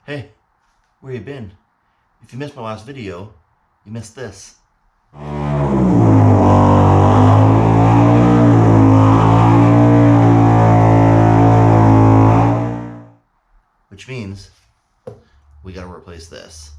Hey, where you been? If you missed my last video, you missed this. Which means we gotta replace this.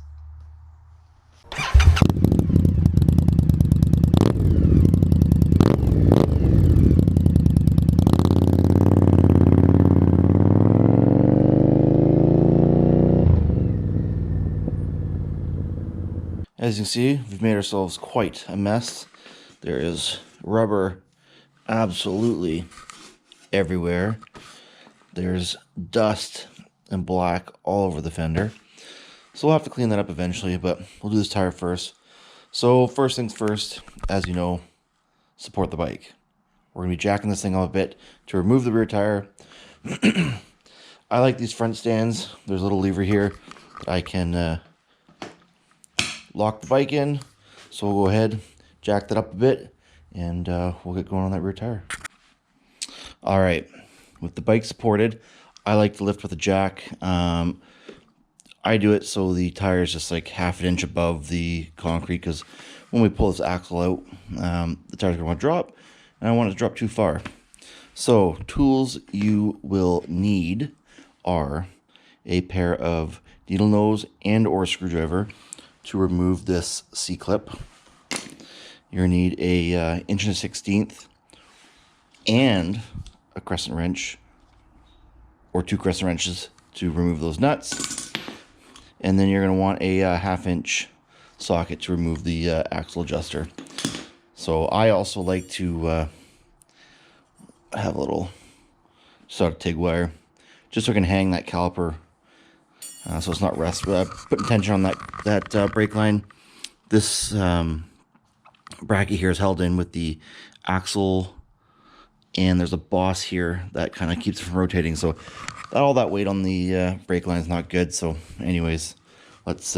As you can see, we've made ourselves quite a mess. There is rubber absolutely everywhere. There's dust and black all over the fender. So we'll have to clean that up eventually, but we'll do this tire first. So first things first, as you know, support the bike. We're going to be jacking this thing up a bit to remove the rear tire. I like these front stands. There's a little lever here that I can lock the bike in. So we'll go ahead, jack that up a bit, and we'll get going on that rear tire. All right, with the bike supported, I like to lift with a jack. I do it so the tire is just like half an inch above the concrete, because when we pull this axle out, the tire's going to want to drop, and I don't want it to drop too far. So tools you will need are a pair of needle nose and or screwdriver to remove this C-clip. You're going to need a 1/16" and a crescent wrench, or 2 crescent wrenches to remove those nuts. And then you're going to want a 1/2" socket to remove the axle adjuster. So I also like to have a little sort of TIG wire, just so I can hang that caliper so it's not rust. Putting tension on that brake line. This bracket here is held in with the axle, and there's a boss here that kind of keeps it from rotating. So all that weight on the brake line is not good. So anyways, let's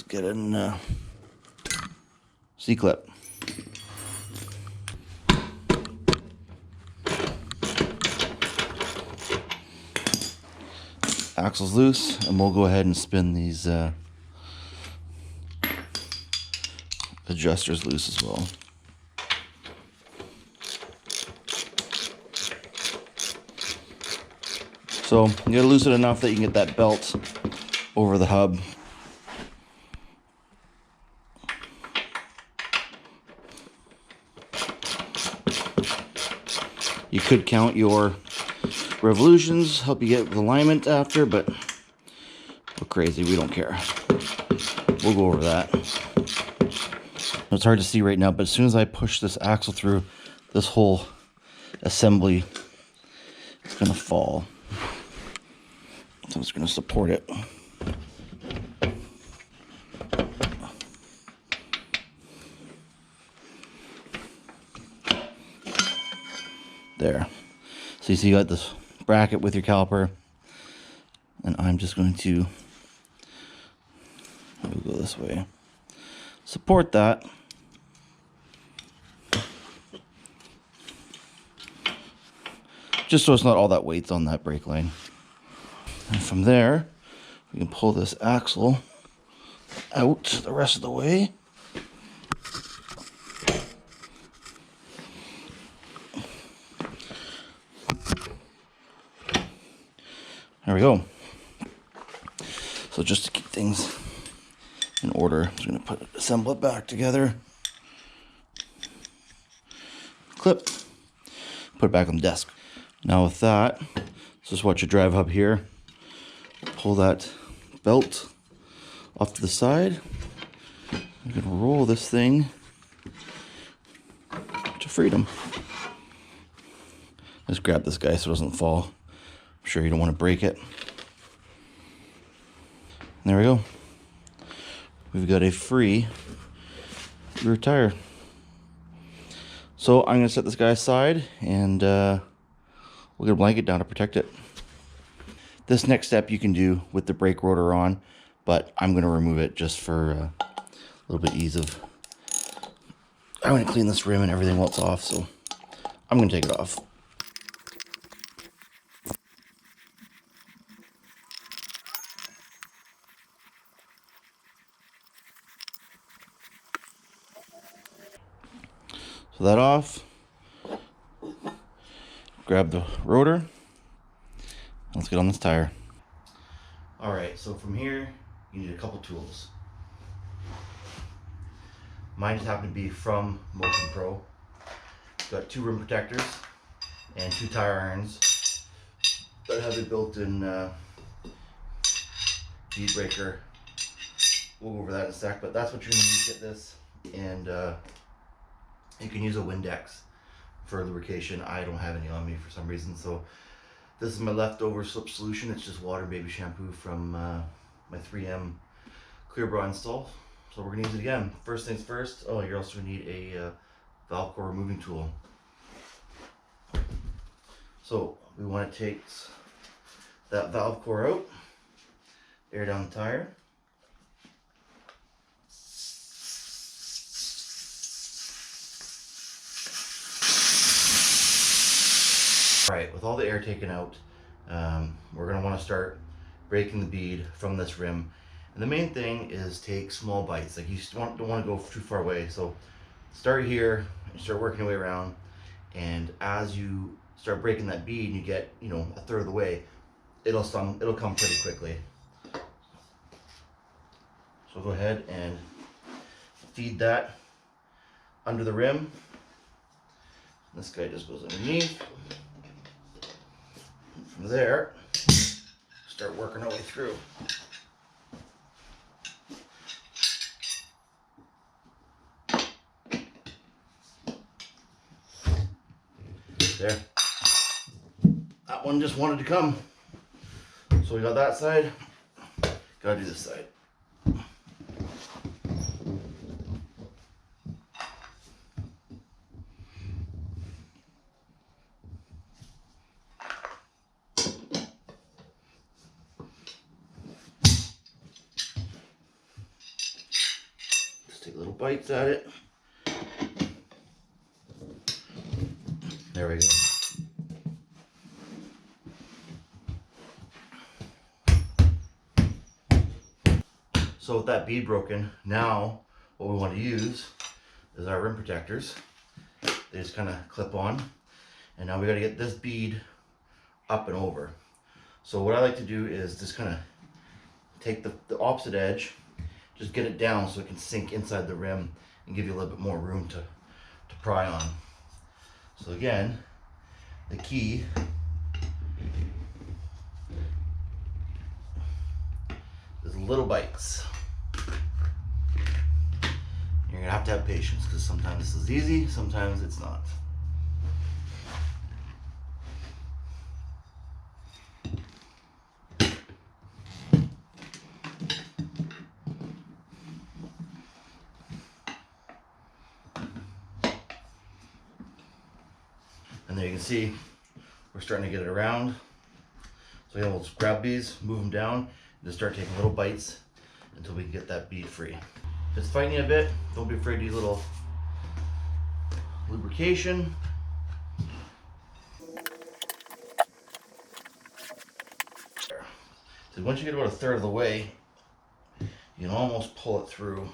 get in C-clip. Axle's loose, and we'll go ahead and spin these adjusters loose as well. So you gotta loosen it enough that you can get that belt over the hub. You could count your revolutions, help you get alignment after, but we're crazy, we don't care. We'll go over that. It's hard to see right now, but as soon as I push this axle through, this whole assembly is gonna fall. So it's gonna support it. There. So you see you got this bracket with your caliper, and I'm just going to go this way, support that, just so it's not all that weight's on that brake line. And from there we can pull this axle out the rest of the way. There we go. So just to keep things in order, I'm just going to assemble it back together. Clip. Put it back on the desk. Now with that, just watch your drive hub here. Pull that belt off to the side. I'm going to roll this thing to freedom. Just grab this guy so it doesn't fall. I'm sure you don't want to break it. And there we go. We've got a free rear tire. So I'm going to set this guy aside, and we'll get a blanket down to protect it. This next step you can do with the brake rotor on, but I'm going to remove it just for a little bit ease of... I want to clean this rim and everything while it's off, so I'm going to take it off. pull that off, grab the rotor. Let's get on this tire. All right, so from here, you need a couple tools. Mine just happened to be from Motion Pro. Got 2 rim protectors and 2 tire irons that have a built-in bead breaker. We'll go over that in a sec, but that's what you're gonna need to get this. And you can use a Windex for lubrication. I don't have any on me for some reason, so this is my leftover slip solution. It's just water and baby shampoo from my 3M clear bra install. So we're gonna use it again. First things first, you're also gonna need a valve core removing tool. So we want to take that valve core out, air down the tire. All right, with all the air taken out, we're gonna want to start breaking the bead from this rim. And the main thing is take small bites. Like you don't want to go too far away. So start here and start working your way around. And as you start breaking that bead and you get, a third of the way, it'll come pretty quickly. So go ahead and feed that under the rim. This guy just goes underneath. And from there, start working our way through. There. That one just wanted to come. So we got that side. Gotta do this side. Just take little bites at it. There we go. So with that bead broken, now what we want to use is our rim protectors. They just kind of clip on. And now we got to get this bead up and over. So what I like to do is just kind of take the opposite edge, just get it down so it can sink inside the rim and give you a little bit more room to pry on. So again, the key is little bites. You're gonna have to have patience because sometimes this is easy, sometimes it's not. And there you can see we're starting to get it around. So again, we'll just grab these, move them down, and just start taking little bites until we can get that bead free. If it's fighting you a bit, don't be afraid to use a little lubrication. So once you get about a third of the way, you can almost pull it through.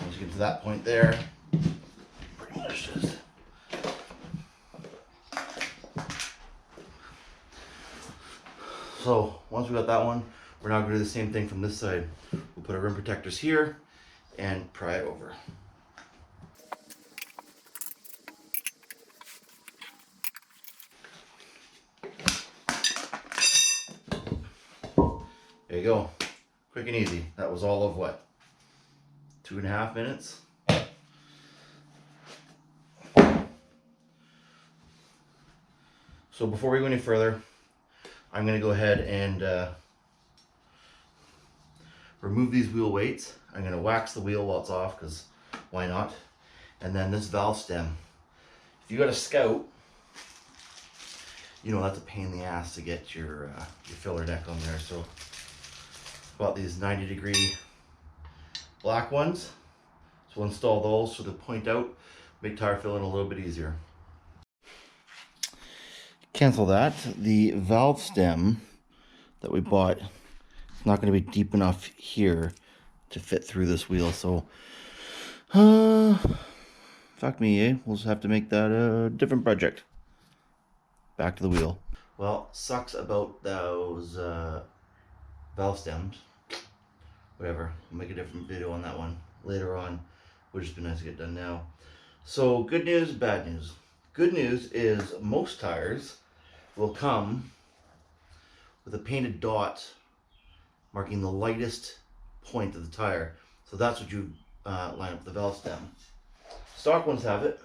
Once you get to that point there, pretty much just so once we got that one, we're now going to do the same thing from this side. We'll put our rim protectors here and pry it over. There you go. Quick and easy. That was all of what? 2.5 minutes? So before we go any further, I'm going to go ahead and remove these wheel weights. I'm going to wax the wheel while it's off because why not? And then this valve stem. If you got a Scout, that's a pain in the ass to get your filler neck on there. So bought these 90-degree black ones. So we'll install those so they point out, make tire filling a little bit easier. Cancel that. The valve stem that we bought It's not going to be deep enough here to fit through this wheel, so fuck me, eh? We'll just have to make that a different project. Back to the wheel. Well, sucks about those valve stems. Whatever, I'll make a different video on that one later on. Would just be nice to get done now. So good news, bad news. Good news is most tires will come with a painted dot marking the lightest point of the tire. So that's what you line up the valve stem. Stock ones have it.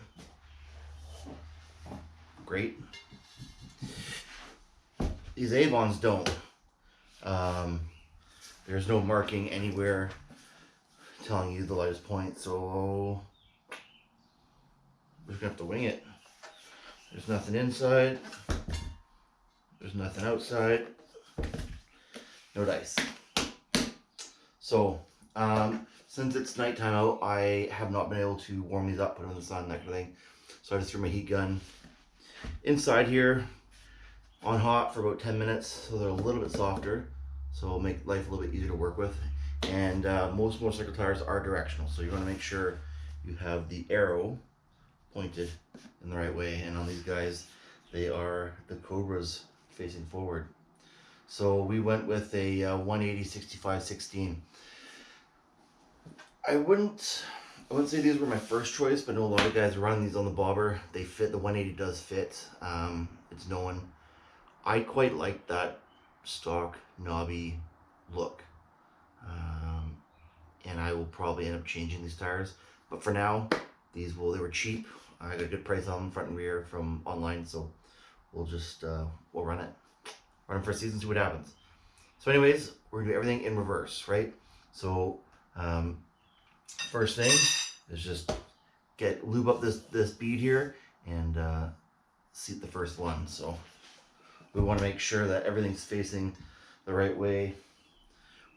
Great. These Avons don't. There's no marking anywhere telling you the lightest point, so we're just gonna have to wing it. There's nothing inside. There's nothing outside. No dice. So, since it's nighttime out, I have not been able to warm these up, put them in the sun, that kind of thing. So I just threw my heat gun inside here on hot for about 10 minutes, so they're a little bit softer. So it'll make life a little bit easier to work with. And most motorcycle tires are directional, so you want to make sure you have the arrow pointed in the right way. And on these guys, they are the Cobras facing forward. So we went with a 180 65/16. I wouldn't say these were my first choice, but I know a lot of guys run these on the bobber. They fit. The 180 does fit. It's known. I quite like that stock knobby look, and I will probably end up changing these tires. But for now, they were cheap. I got a good price on them, front and rear, from online. So we'll just we'll run them for a season, see what happens. So anyways, we're gonna do everything in reverse, right? So first thing is just lube up this bead here and seat the first one. So we want to make sure that everything's facing the right way.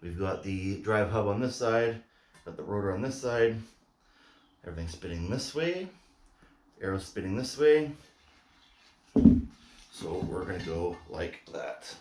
We've got the drive hub on this side, got the rotor on this side, everything's spinning this way, arrow's spinning this way. So we're going to go like that.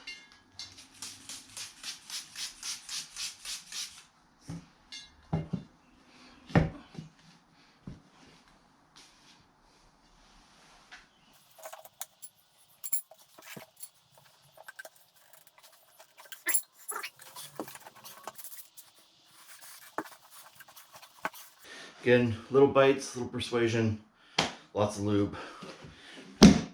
Again, little bites, little persuasion, lots of lube. And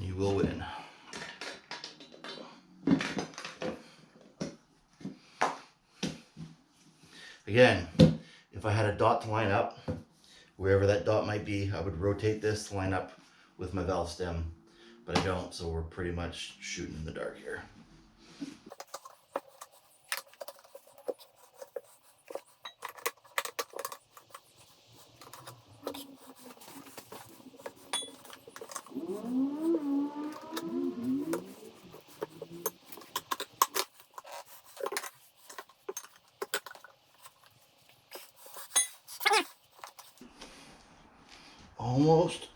you will win. Again, if I had a dot to line up, wherever that dot might be, I would rotate this to line up with my valve stem, but I don't, so we're pretty much shooting in the dark here. Almost.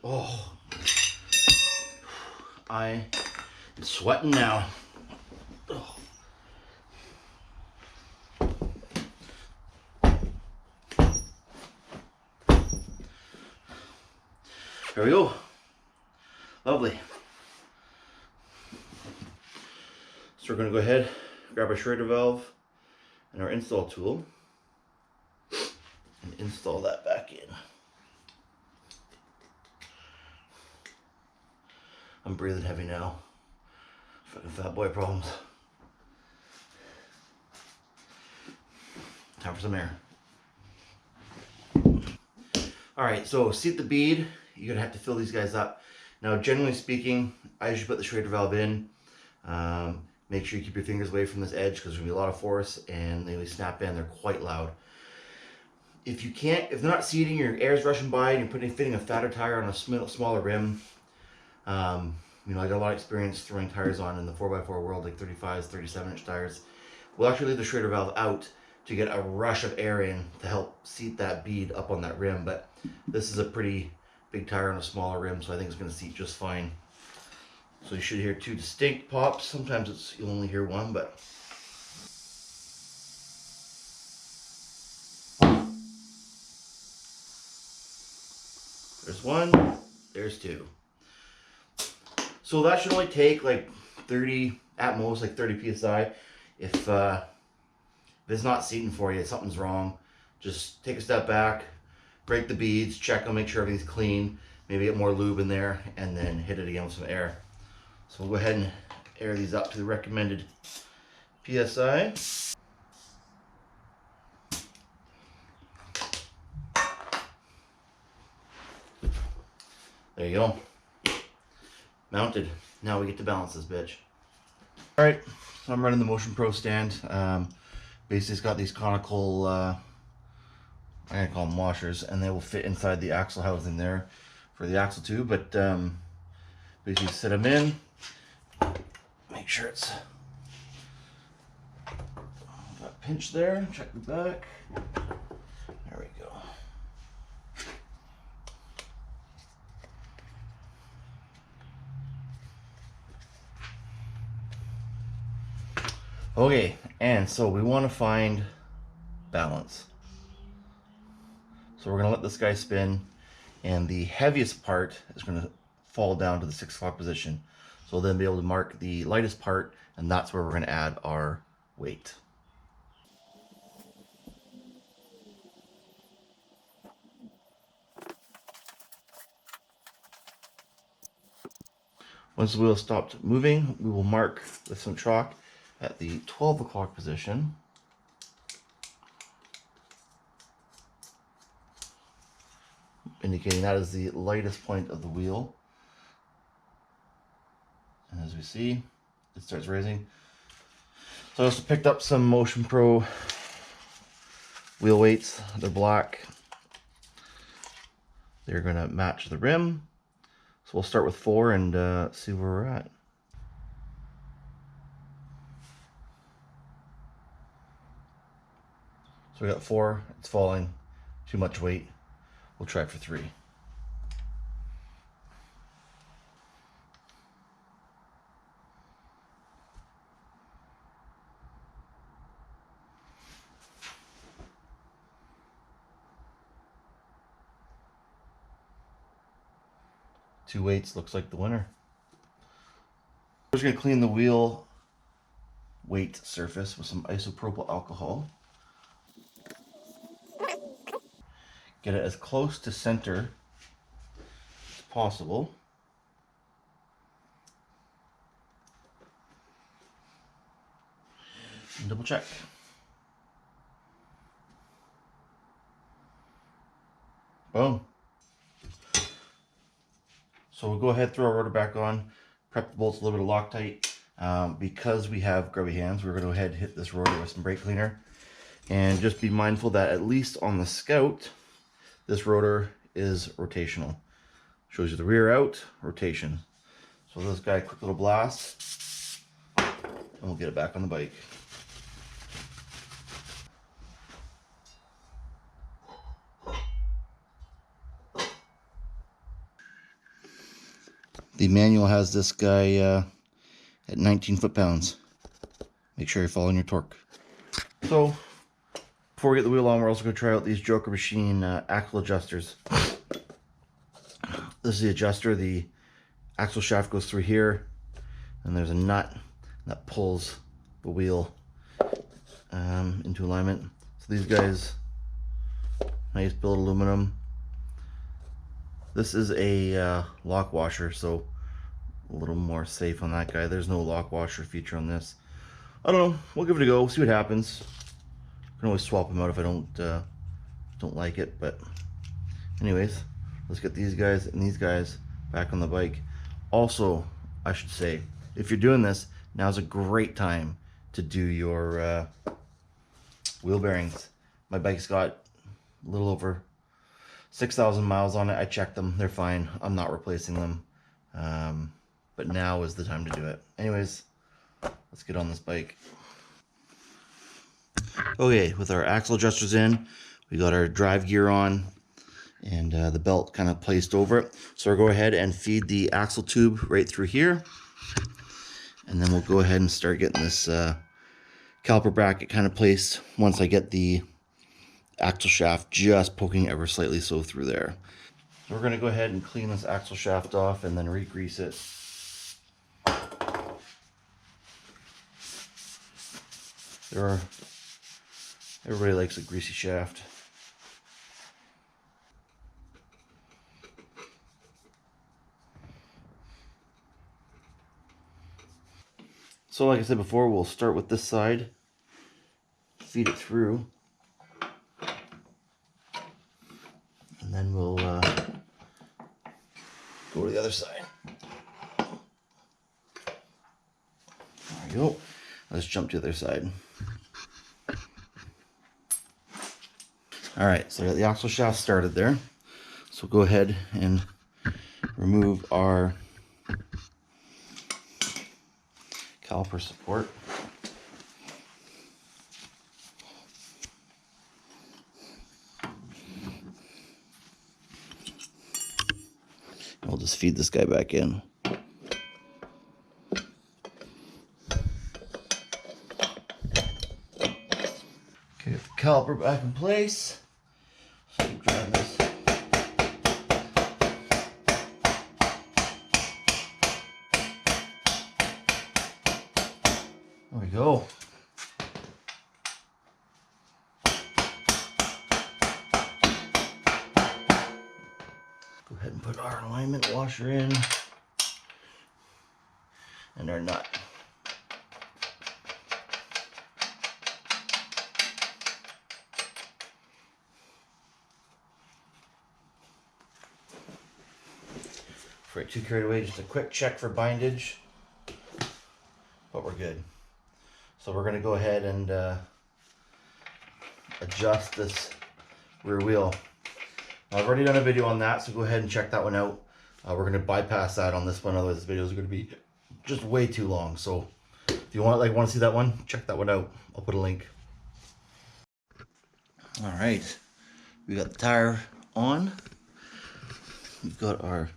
Oh, I'm sweating now. Oh. There we go. Lovely. So we're going to go ahead, grab our Schrader valve and our install tool and install that back in. I'm breathing heavy now. Fucking fat boy problems. Time for some air. Alright, so seat the bead. You're going to have to fill these guys up. Now, generally speaking, I usually put the Schrader valve in. Make sure you keep your fingers away from this edge because there's going to be a lot of force and they snap in. They're quite loud. If they're not seating, your air's rushing by and you're fitting a fatter tire on a smaller rim. You know, I got a lot of experience throwing tires on in the 4x4 world, like 35s, 37-inch tires. We'll actually leave the Schrader valve out to get a rush of air in to help seat that bead up on that rim. But this is a pretty big tire on a smaller rim, so I think it's going to seat just fine. So you should hear two distinct pops. Sometimes you'll only hear one, but there's one, there's two. So that should only take like 30, at most like 30 psi. If it's not seating for you, something's wrong. Just take a step back, break the beads, check them, make sure everything's clean, maybe get more lube in there, and then hit it again with some air. So we'll go ahead and air these up to the recommended PSI. There you go. Mounted. Now we get to balance this bitch. Alright, so I'm running the Motion Pro stand. Basically it's got these conical, I'm going to call them washers, and they will fit inside the axle housing there for the axle tube, but basically set them in, make sure it's got a pinch there, check the back, there we go. Okay, and so we want to find balance. So we're going to let this guy spin, and the heaviest part is going to fall down to the 6 o'clock position. So we'll then be able to mark the lightest part, and that's where we're going to add our weight. Once the wheel stopped moving, we will mark with some chalk at the 12 o'clock position. Indicating that is the lightest point of the wheel. And as we see, it starts raising. So I also picked up some Motion Pro wheel weights. They're black. They're going to match the rim. So we'll start with 4 and see where we're at. So we got 4, it's falling, too much weight. We'll try for 3. Two weights looks like the winner. We're just going to clean the wheel weight surface with some isopropyl alcohol. Get it as close to center as possible. And double check. Boom. So we'll go ahead, throw our rotor back on, prep the bolts a little bit of Loctite. Because we have grubby hands, we're going to go ahead and hit this rotor with some brake cleaner. And just be mindful that at least on the Scout, this rotor is rotational. Shows you the rear out, rotation. So this guy, quick little blast, and we'll get it back on the bike. The manual has this guy at 19 foot-pounds. Make sure you're following your torque. So, before we get the wheel on, we're also going to try out these Joker Machine axle adjusters. This is the adjuster. The axle shaft goes through here, and there's a nut that pulls the wheel into alignment. So these guys, nice billet aluminum. This is a lock washer, so a little more safe on that guy. There's no lock washer feature on this. I don't know. We'll give it a go. See what happens. I can always swap them out if I don't like it. But anyways, let's get these guys and these guys back on the bike. Also, I should say, if you're doing this, now's a great time to do your wheel bearings. My bike's got a little over 6,000 miles on it. I checked them. They're fine. I'm not replacing them. But now is the time to do it. Anyways, let's get on this bike. Okay, with our axle adjusters in, we got our drive gear on, and the belt kind of placed over it. So we'll go ahead and feed the axle tube right through here. And then we'll go ahead and start getting this caliper bracket kind of placed once I get the axle shaft just poking ever slightly so through there. So we're going to go ahead and clean this axle shaft off and then re-grease it. Everybody likes a greasy shaft. So like I said before, we'll start with this side, feed it through, and then we'll go to the other side. There we go. Let's jump to the other side. Alright, so the axle shaft started there. So go ahead and remove our caliper support. And we'll just feed this guy back in. Okay, the caliper back in place. So keep driving this. There we go. Go ahead and put our alignment washer in and our nut. Before I get too carried away, just a quick check for bindage, but we're good. So we're going to go ahead and adjust this rear wheel. Now, I've already done a video on that, so go ahead and check that one out. We're going to bypass that on this one, otherwise this video is going to be just way too long. So if you want to see that one, check that one out. I'll put a link. All right, we got the tire on. We've got our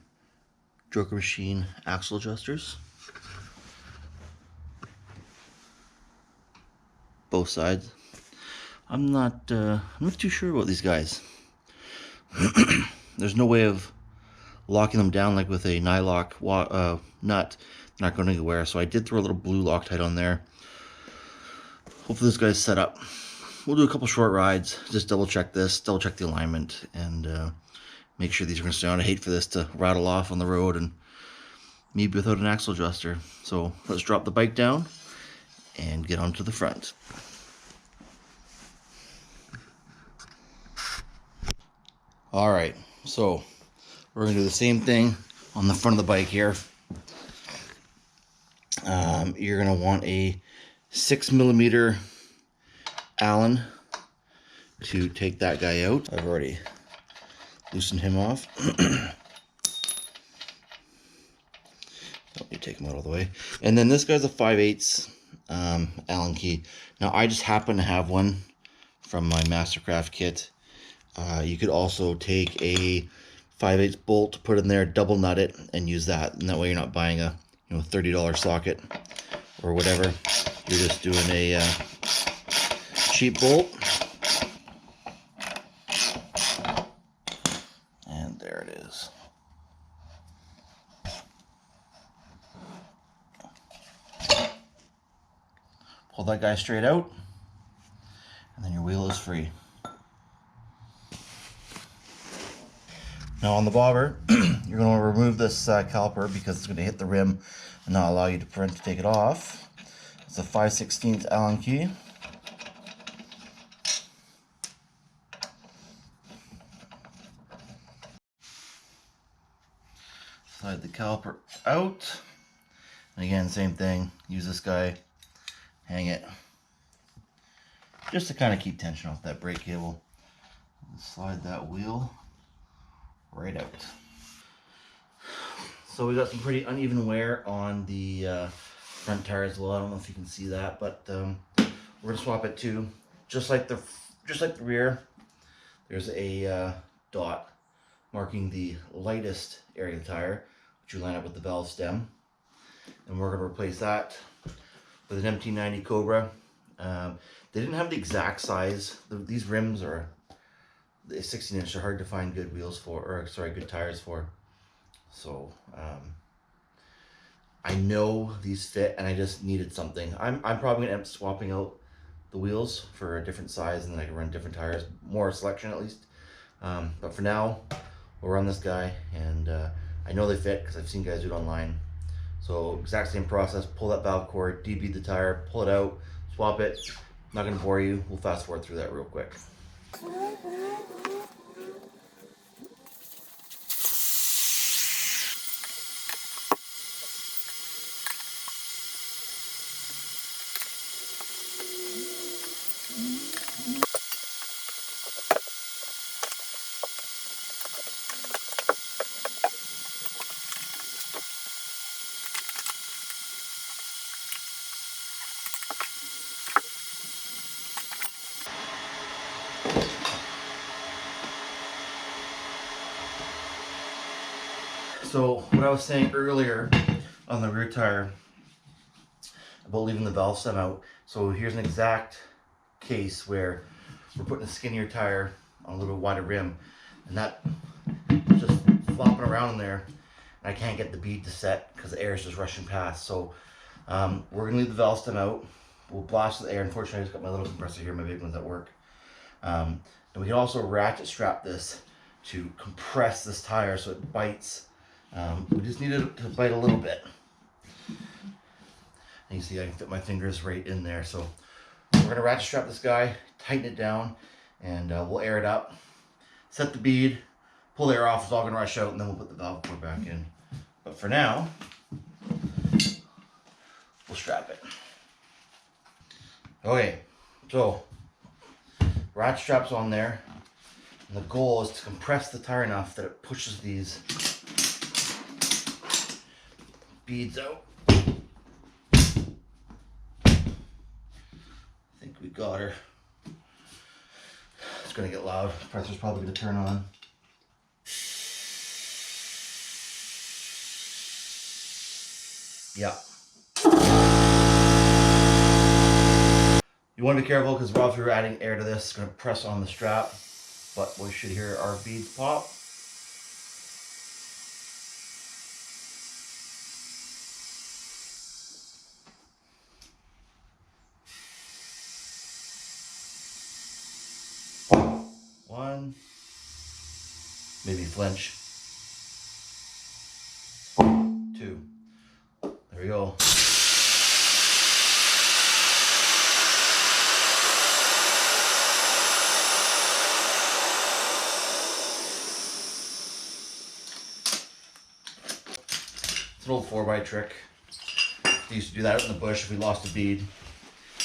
Joker Machine axle adjusters. Both sides. I'm not too sure about these guys. There's no way of locking them down like with a nylock nut. They're not going anywhere, so I did throw a little blue Loctite on there. Hopefully this guy's set up. We'll do a couple short rides, just double check this, double check the alignment, and make sure these are going to stay on. I hate for this to rattle off on the road and maybe without an axle adjuster. So let's drop the bike down and get onto the front. All right, so we're gonna do the same thing on the front of the bike here. You're gonna want a 6mm Allen to take that guy out. I've already loosened him off. Let me take him out all the way. And then this guy's a 5/8 Allen key. Now I just happen to have one from my Mastercraft kit. You could also take a 5/8 bolt, put it in there, double nut it, and use that. And that way you're not buying a $30 socket or whatever. You're just doing a cheap bolt. And there it is. Pull that guy straight out, and then your wheel is free. Now on the bobber, you're going to remove this caliper because it's going to hit the rim and not allow you to take it off. It's a 5/16 Allen key. Slide the caliper out. And again, same thing. Use this guy, hang it, just to kind of keep tension off that brake cable. Slide that wheel right out. So we got some pretty uneven wear on the front tire as well. I don't know if you can see that, but we're gonna swap it too. Just like the rear, there's a dot marking the lightest area of the tire, which you line up with the valve stem. and we're going to replace that with an MT90 Cobra. They didn't have the exact size. These rims are 16 inch. They're hard to find good wheels for, or sorry, good tires for. So I know these fit, and I just needed something. I'm probably gonna end up swapping out the wheels for a different size, and then I can run different tires, more selection at least. But for now, we'll run this guy, and I know they fit because I've seen guys do it online. So exact same process: pull that valve cord, debead the tire, pull it out, swap it. I'm not gonna bore you. We'll fast forward through that real quick. So what I was saying earlier on the rear tire about leaving the valve stem out. So here's an exact case where we're putting a skinnier tire on a little wider rim, and that just flopping around in there, and I can't get the bead to set because the air is just rushing past. So we're gonna leave the valve stem out. We'll blast the air. Unfortunately, I just got my little compressor here, my big one's at work. And we can also ratchet strap this to compress this tire so it bites. We just need it to bite a little bit. And you see I can fit my fingers right in there. So we're gonna ratchet strap this guy, tighten it down, and we'll air it up, set the bead, pull the air off, it's all gonna rush out, and then we'll put the valve cord back in. But for now, we'll strap it. Okay, so ratchet strap's on there, and the goal is to compress the tire enough that it pushes these beads out. I think we got her. It's gonna get loud. The pressure's probably gonna turn on. Yeah. You want to be careful because while we're adding air to this, it's going to press on the strap, but we should hear our beads pop. One, maybe flinch. Two. There we go. It's an old 4x trick. They used to do that out in the bush if we lost a bead.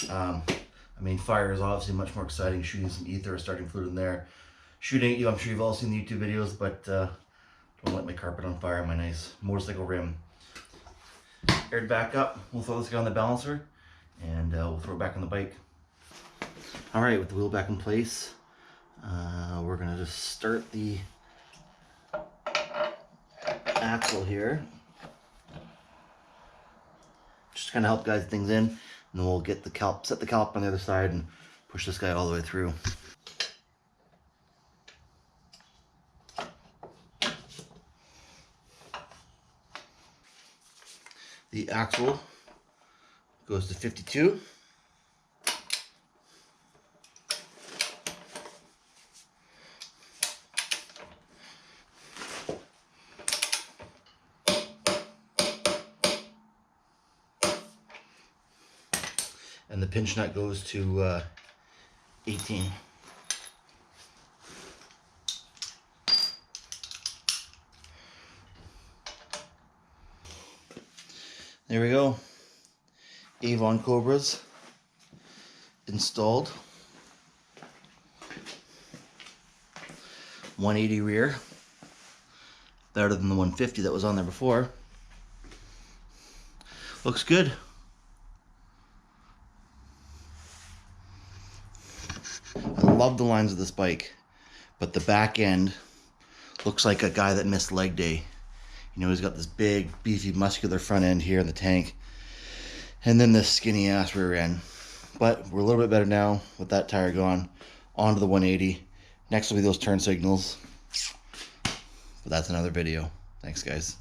I mean, fire is obviously much more exciting, shooting some ether or starting fluid in there. Shooting at you, I'm sure you've all seen the YouTube videos, but don't light my carpet on fire on my nice motorcycle rim. Aired back up, we'll throw this guy on the balancer, and we'll throw it back on the bike. All right, with the wheel back in place, we're gonna just start the axle here. Just kind of help guide things in, and then we'll get the set the caliper on the other side and push this guy all the way through. The axle goes to 52. And the pinch nut goes to 18. There we go. Avon Cobras installed. 180 rear. Better than the 150 that was on there before. Looks good. I love the lines of this bike, but the back end looks like a guy that missed leg day. You know, he's got this big, beefy, muscular front end here in the tank, and then this skinny ass rear end. But we're a little bit better now with that tire gone. Onto the 180. Next will be those turn signals. But that's another video. Thanks, guys.